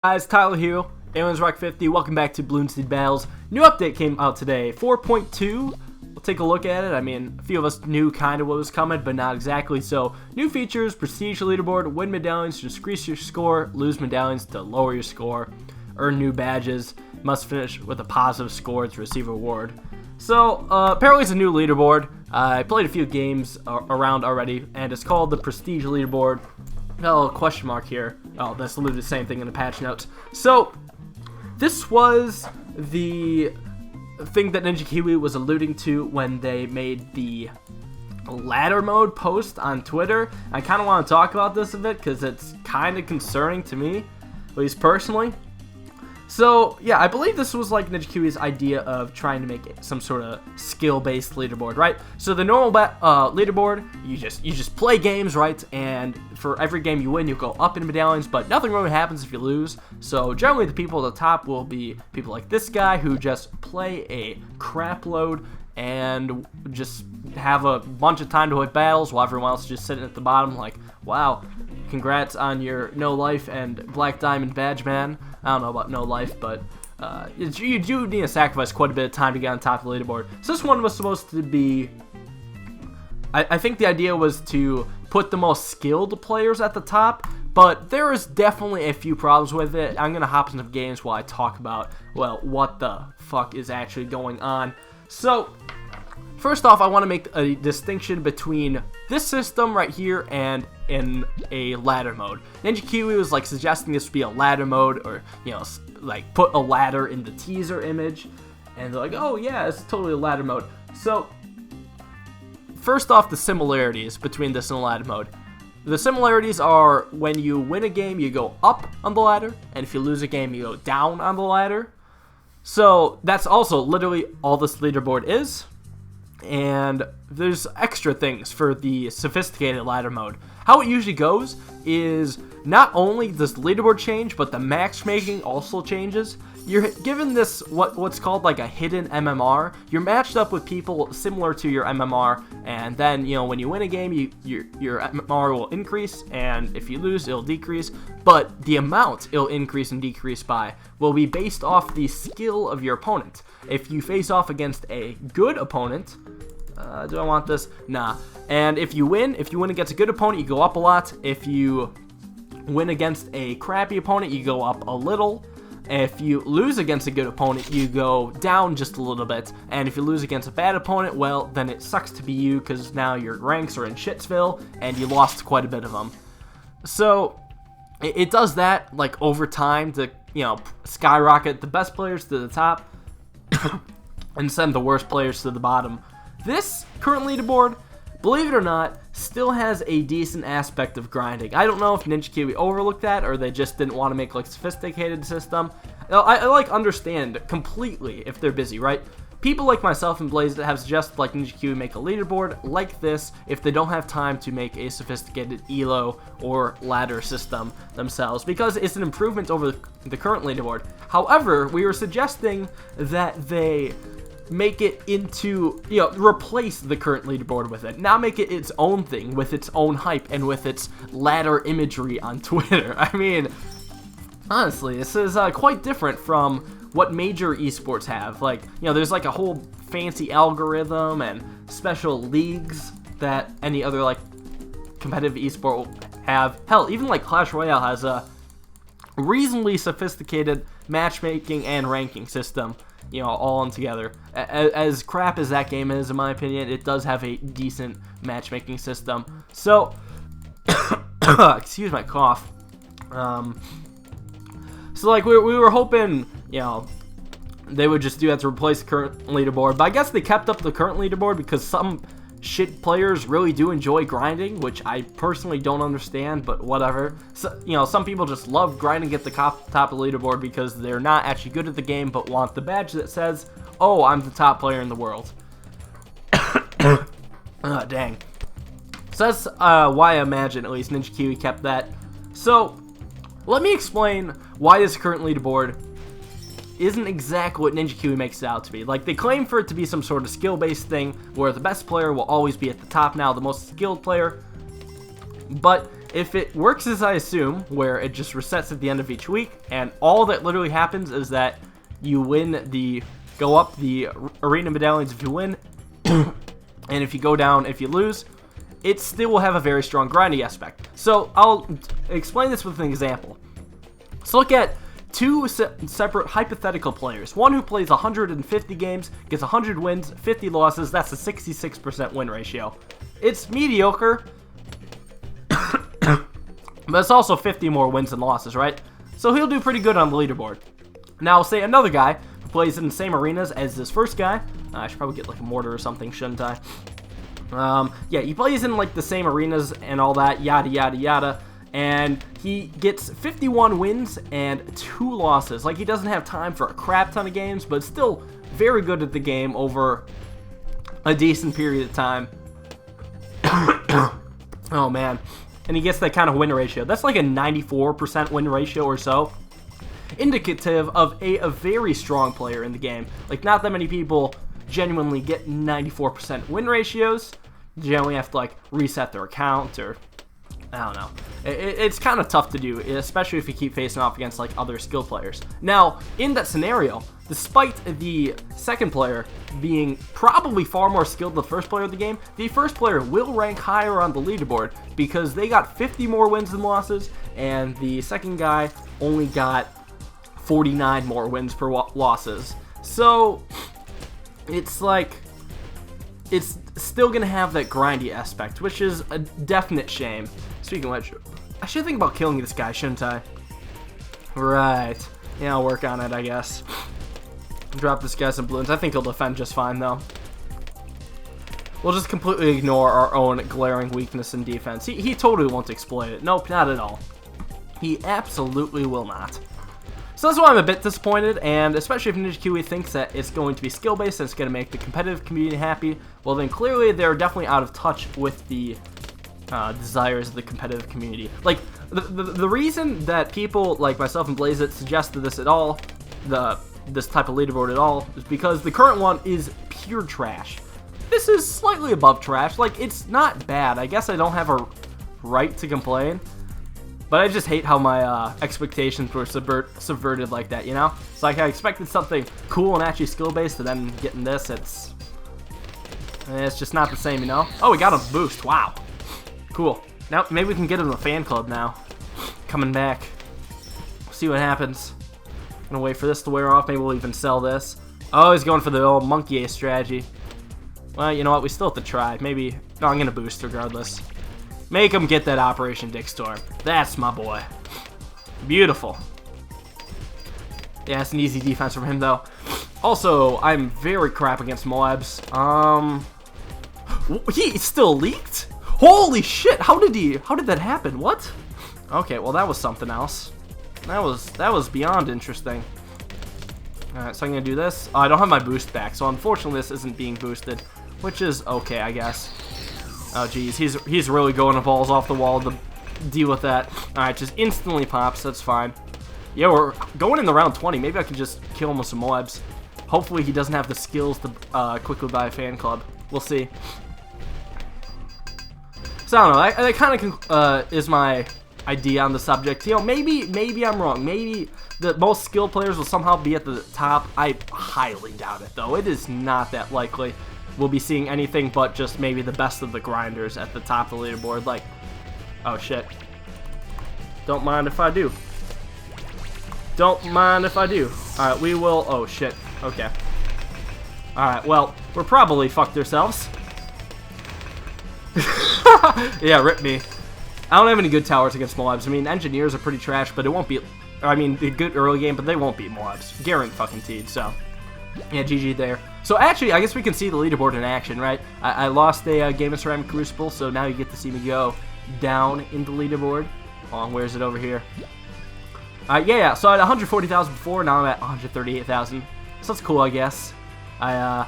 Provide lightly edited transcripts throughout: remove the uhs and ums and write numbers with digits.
Guys, Tyler here, Aliens Rock 50, welcome back to Bloons TD Battles. New update came out today, 4.2. We'll take a look at it. I mean, a few of us knew kind of what was coming, but not exactly. So, new features, prestige leaderboard, win medallions to increase your score, lose medallions to lower your score, earn new badges, must finish with a positive score to receive a reward. So, apparently it's a new leaderboard. I played a few games around already, and it's called the prestige leaderboard. Got a little question mark here. Oh, that's literally the same thing in the patch notes. So, this was the thing that Ninja Kiwi was alluding to when they made the ladder mode post on Twitter. I kind of want to talk about this a bit because it's kind of concerning to me, at least personally. So, yeah, I believe this was like Ninja Kiwi's idea of trying to make it some sort of skill-based leaderboard, right? So the normal leaderboard, you just play games, right? And for every game you win, you go up in medallions, but nothing really happens if you lose. So generally the people at the top will be people like this guy who just play a crap load and just have a bunch of time to win battles while everyone else is just sitting at the bottom like, wow, congrats on your no life and black diamond badge, man. I don't know about no life, but you do need to sacrifice quite a bit of time to get on top of the leaderboard. So this one was supposed to be, I think the idea was to put the most skilled players at the top, but there is definitely a few problems with it. I'm going to hop into games while I talk about, well, what the fuck is actually going on. So, first off, I want to make a distinction between this system right here and in a ladder mode. Ninja Kiwi was like suggesting this would be a ladder mode, or like put a ladder in the teaser image, and they're like, oh yeah, it's totally a ladder mode. So, first off, the similarities between this and a ladder mode. The similarities are when you win a game, you go up on the ladder, and if you lose a game, you go down on the ladder. So that's also literally all this leaderboard is. And there's extra things for the sophisticated ladder mode. How it usually goes is not only does the leaderboard change, but the matchmaking also changes. You're given this what's called like a hidden MMR. You're matched up with people similar to your MMR, and then when you win a game, your MMR will increase, and if you lose, it'll decrease. But the amount it'll increase and decrease by will be based off the skill of your opponent. If you face off against a good opponent, do I want this? Nah. And if you win against a good opponent, you go up a lot. If you win against a crappy opponent, you go up a little. If you lose against a good opponent, you go down just a little bit. And if you lose against a bad opponent, well, then it sucks to be you, because now your ranks are in shitsville, and you lost quite a bit of them. So, it does that, like, over time to, skyrocket the best players to the top, and send the worst players to the bottom. This current leaderboard, believe it or not, still has a decent aspect of grinding. I don't know if Ninja Kiwi overlooked that, or they just didn't want to make like a sophisticated system. I like understand completely if they're busy, right? People like myself and Blaze that have suggested like Ninja Kiwi make a leaderboard like this if they don't have time to make a sophisticated elo or ladder system themselves, because it's an improvement over the current leaderboard. However, we were suggesting that they make it into, replace the current leaderboard with it. Now make it its own thing, with its own hype, and with its ladder imagery on Twitter. I mean, honestly, this is quite different from what major esports have. Like, there's like a whole fancy algorithm and special leagues that any other, like, competitive esport will have. Hell, even like Clash Royale has a reasonably sophisticated matchmaking and ranking system, all in together. As crap as that game is, in my opinion, it does have a decent matchmaking system. So, excuse my cough. So, like, we were hoping, they would just do that to replace the current leaderboard. But I guess they kept up the current leaderboard because some shit players really do enjoy grinding, which I personally don't understand, but whatever. So, some people just love grinding at the top of the leaderboard because they're not actually good at the game, but want the badge that says, oh, I'm the top player in the world. Dang. So that's why I imagine at least Ninja Kiwi kept that. So, let me explain why this current leaderboard isn't exactly what Ninja Kiwi makes it out to be. Like, they claim for it to be some sort of skill-based thing, where the best player will always be at the top now, the most skilled player. But if it works as I assume, where it just resets at the end of each week, and all that literally happens is that you go up the arena medallions if you win, and if you go down if you lose, it still will have a very strong grindy aspect. So I'll explain this with an example. So look at two separate hypothetical players. One who plays 150 games, gets 100 wins, 50 losses. That's a 66% win ratio. It's mediocre, but it's also 50 more wins and losses, right? So he'll do pretty good on the leaderboard. Now, say another guy who plays in the same arenas as this first guy. I should probably get like a mortar or something, shouldn't I? Yeah, he plays in like the same arenas and all that, yada, yada, yada. And he gets 51 wins and 2 losses. Like, he doesn't have time for a crap ton of games, but still very good at the game over a decent period of time. Oh, man. And he gets that kind of win ratio. That's like a 94% win ratio or so. Indicative of a very strong player in the game. Like, not that many people genuinely get 94% win ratios. You generally have to, like, reset their account or... I don't know. It's kind of tough to do, especially if you keep facing off against like other skill players. Now, in that scenario, despite the second player being probably far more skilled than the first player of the game, the first player will rank higher on the leaderboard because they got 50 more wins than losses, and the second guy only got 49 more wins per losses. So, it's like... it's still going to have that grindy aspect, which is a definite shame. Speaking of which, I should think about killing this guy, shouldn't I? Right. Yeah, I'll work on it, I guess. Drop this guy some balloons. I think he'll defend just fine, though. We'll just completely ignore our own glaring weakness in defense. He totally won't exploit it. Nope, not at all. He absolutely will not. So that's why I'm a bit disappointed, and especially if Ninja Kiwi thinks that it's going to be skill-based and it's going to make the competitive community happy, well then clearly they're definitely out of touch with the desires of the competitive community. Like, the reason that people like myself and Blazeit suggested this at all, this type of leaderboard at all, is because the current one is pure trash. This is slightly above trash. Like, it's not bad. I guess I don't have a right to complain. But I just hate how my expectations were subverted like that, you know? It's like I expected something cool and actually skill-based, and then getting this, it's just not the same, you know? Oh, we got a boost. Wow. Cool. Now, maybe we can get him in the fan club now. Coming back. See what happens. Gonna wait for this to wear off. Maybe we'll even sell this. Oh, he's going for the old monkey ace strategy. Well, you know what? We still have to try. Maybe... no, I'm gonna boost regardless. Make him get that Operation Dick Storm. That's my boy. Beautiful. Yeah, it's an easy defense from him, though. Also, I'm very crap against Moabs. He still leaked? Holy shit! How did that happen? What? Okay, well that was something else. That was beyond interesting. Alright, so I'm gonna do this. Oh, I don't have my boost back, so unfortunately this isn't being boosted, which is okay, I guess. Oh geez, he's really going to balls off the wall to deal with that. Alright, just instantly pops, that's fine. Yeah, we're going in the round 20. Maybe I can just kill him with some Moabs. Hopefully he doesn't have the skills to quickly buy a fan club. We'll see. So I don't know, that kind of is my idea on the subject. You know, maybe I'm wrong. Maybe the most skilled players will somehow be at the top. I highly doubt it, though. It is not that likely. We'll be seeing anything but just maybe the best of the grinders at the top of the leaderboard. Like, oh shit. Don't mind if I do. Don't mind if I do. Alright, we will... oh shit. Okay. Alright, well, we're probably fucked ourselves. Yeah, rip me. I don't have any good towers against Moabs. I mean, engineers are pretty trash, but it won't be... I mean, the good early game, but they won't beat Moabs. Guaranteed, so... yeah, GG there. So actually, I guess we can see the leaderboard in action, right? I lost a Game of Ceramic Crucible, so now you get to see me go down in the leaderboard. Hold on, where's it over here? Yeah, so I had 140,000 before, now I'm at 138,000. So that's cool, I guess. I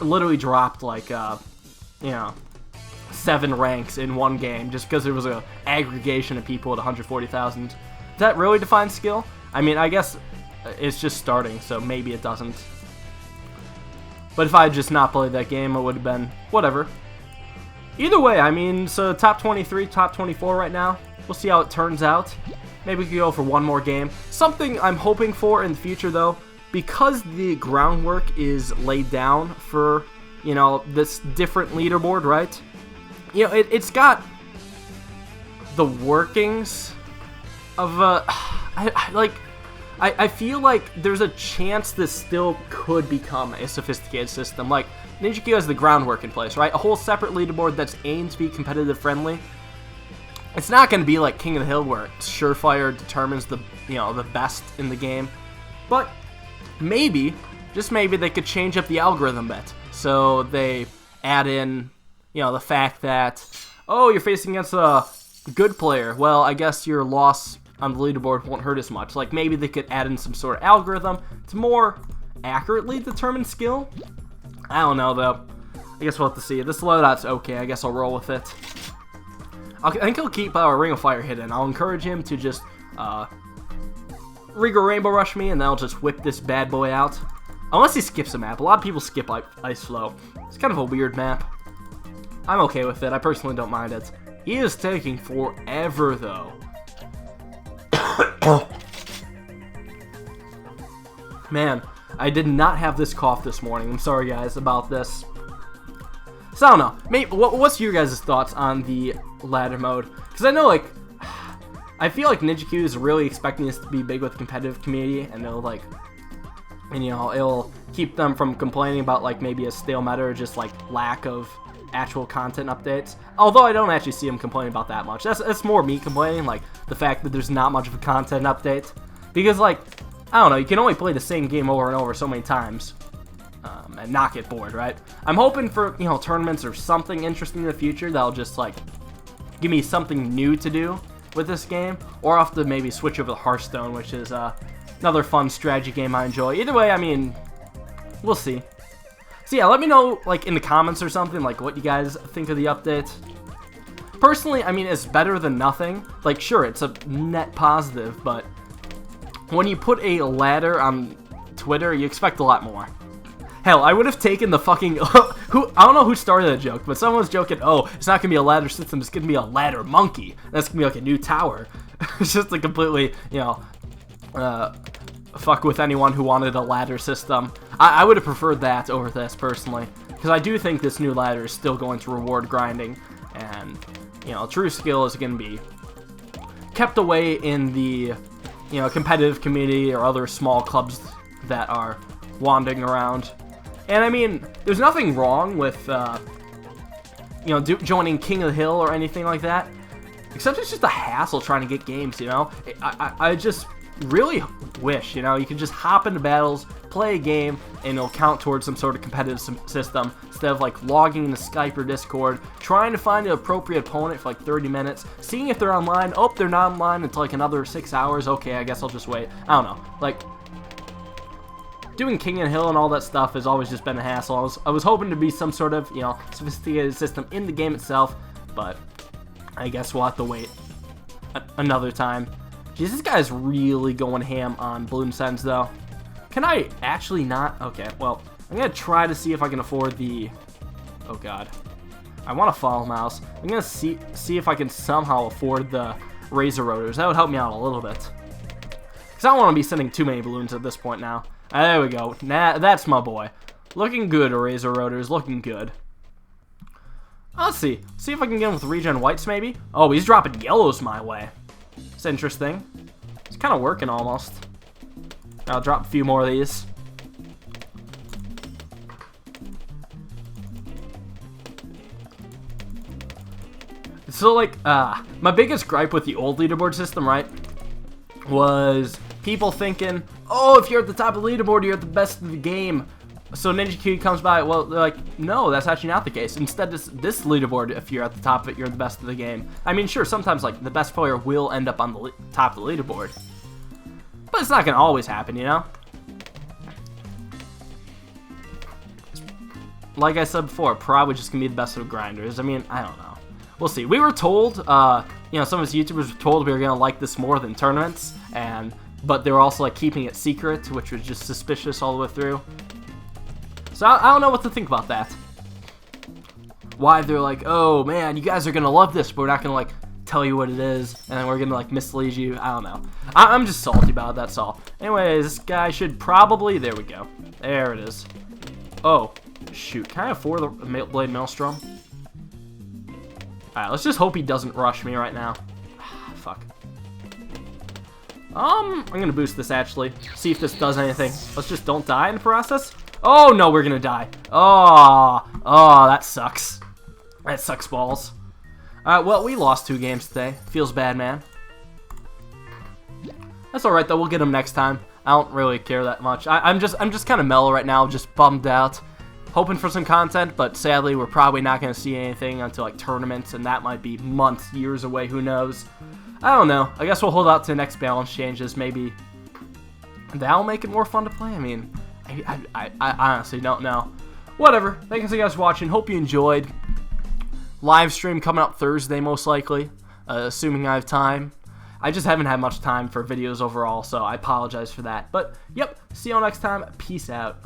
literally dropped like, you know, 7 ranks in one game just because there was a aggregation of people at 140,000. Does that really define skill? I mean, I guess it's just starting, so maybe it doesn't. But if I had just not played that game, it would have been whatever. Either way, I mean, so top 23, top 24 right now. We'll see how it turns out. Maybe we could go for one more game. Something I'm hoping for in the future, though, because the groundwork is laid down for, you know, this different leaderboard, right? You know, it's got the workings of, I feel like there's a chance this still could become a sophisticated system. Like, Ninja Q has the groundwork in place, right? A whole separate leaderboard that's aimed to be competitive friendly. It's not going to be like King of the Hill where surefire determines the, you know, the best in the game. But maybe, just maybe, they could change up the algorithm a bit. So they add in, you know, the fact that, oh, you're facing against a good player. Well, I guess your loss on the leaderboard won't hurt as much. Like, maybe they could add in some sort of algorithm to more accurately determine skill. I don't know, though. I guess we'll have to see. This loadout's okay. I guess I'll roll with it. I think he'll keep Ring of Fire hidden. I'll encourage him to just Regal Rainbow Rush me, and then I'll just whip this bad boy out. Unless he skips a map. A lot of people skip Ice Flow. It's kind of a weird map. I'm okay with it. I personally don't mind it. He is taking forever, though. Man, I did not have this cough this morning. I'm sorry, guys, about this. So, I don't know. Maybe, what's your guys' thoughts on the ladder mode? Because I know, like, I feel like Ninja Q is really expecting this to be big with the competitive community, and it'll, like, and, you know, it'll keep them from complaining about, like, maybe a stale meta or just, like, lack of actual content updates. Although I don't actually see them complaining about that much. That's more me complaining, like, the fact that there's not much of a content update. Because, like, I don't know, you can only play the same game over and over so many times and not get bored, right? I'm hoping for, you know, tournaments or something interesting in the future that'll just, like, give me something new to do with this game. Or I'll have to maybe switch over to Hearthstone, which is another fun strategy game I enjoy. Either way, I mean, we'll see. So yeah, let me know, like, in the comments or something, like, what you guys think of the update. Personally, I mean, it's better than nothing. Like, sure, it's a net positive, but when you put a ladder on Twitter, you expect a lot more. Hell, I would have taken the fucking... I don't know who started that joke, but someone was joking, oh, it's not going to be a ladder system, it's going to be a ladder monkey. That's going to be like a new tower. It's just a completely, you know, fuck with anyone who wanted a ladder system. I would have preferred that over this, personally. Because I do think this new ladder is still going to reward grinding. And, you know, true skill is going to be kept away in the, you know, competitive community or other small clubs that are wandering around. And I mean, there's nothing wrong with, you know, joining King of the Hill or anything like that. Except it's just a hassle trying to get games, you know? I just really wish, you know, you could just hop into battles, play a game, and it'll count towards some sort of competitive system instead of, like, logging into Skype or Discord, trying to find an appropriate opponent for, like, 30 minutes, seeing if they're online. Oh, they're not online until, like, another 6 hours. Okay, I guess I'll just wait. I don't know. Like, doing King and Hill and all that stuff has always just been a hassle. I was hoping to be some sort of, you know, sophisticated system in the game itself, but I guess we'll have to wait another time. Jeez, this guy's really going ham on Bloons TD, though. Can I actually not? Okay, well, I'm going to try to see if I can afford the... Oh, God. I want a follow mouse. I'm going to see if I can somehow afford the Razor Rotors. That would help me out a little bit. Because I don't want to be sending too many balloons at this point now. There we go. That's my boy. Looking good, Razor Rotors. Looking good. Let's see. See if I can get him with regen whites, maybe? Oh, he's dropping yellows my way. It's interesting. It's kind of working almost. I'll drop a few more of these. So, like, my biggest gripe with the old leaderboard system, right, was people thinking, oh, if you're at the top of the leaderboard, you're at the best of the game. So Ninja Q comes by, well, they're like, no, that's actually not the case. Instead, this leaderboard, if you're at the top of it, you're the best of the game. I mean, sure, sometimes, like, the best player will end up on the top of the leaderboard. But it's not going to always happen, you know? Like I said before, probably just going to be the best of grinders. I mean, I don't know. We'll see. We were told, you know, some of us YouTubers were told we were going to like this more than tournaments, but they were also, like, keeping it secret, which was just suspicious all the way through. So I don't know what to think about that. why they're like, oh man, you guys are gonna love this, but we're not gonna like tell you what it is, and then we're gonna like mislead you. I don't know. I'm just salty about it, that's all. Anyways, this guy should probably, there we go. There it is. Oh, shoot. Can I afford the Blade Maelstrom? Alright, let's just hope he doesn't rush me right now. Fuck. I'm gonna boost this actually. See if this does anything. Let's just don't die in the process. Oh no, we're gonna die. Oh, that sucks. That sucks balls. Alright, well, we lost 2 games today. Feels bad, man. That's alright though, we'll get them next time. I don't really care that much. I'm just kind of mellow right now, just bummed out. Hoping for some content, but sadly we're probably not going to see anything until like tournaments, and that might be months, years away, who knows. I don't know. I guess we'll hold out to the next balance changes. Maybe that'll make it more fun to play. I mean, I honestly don't know. Whatever. Thanks you guys for watching. Hope you enjoyed. Live stream coming up Thursday, most likely, assuming I have time. I just haven't had much time for videos overall, so I apologize for that. But, yep, see you all next time. Peace out.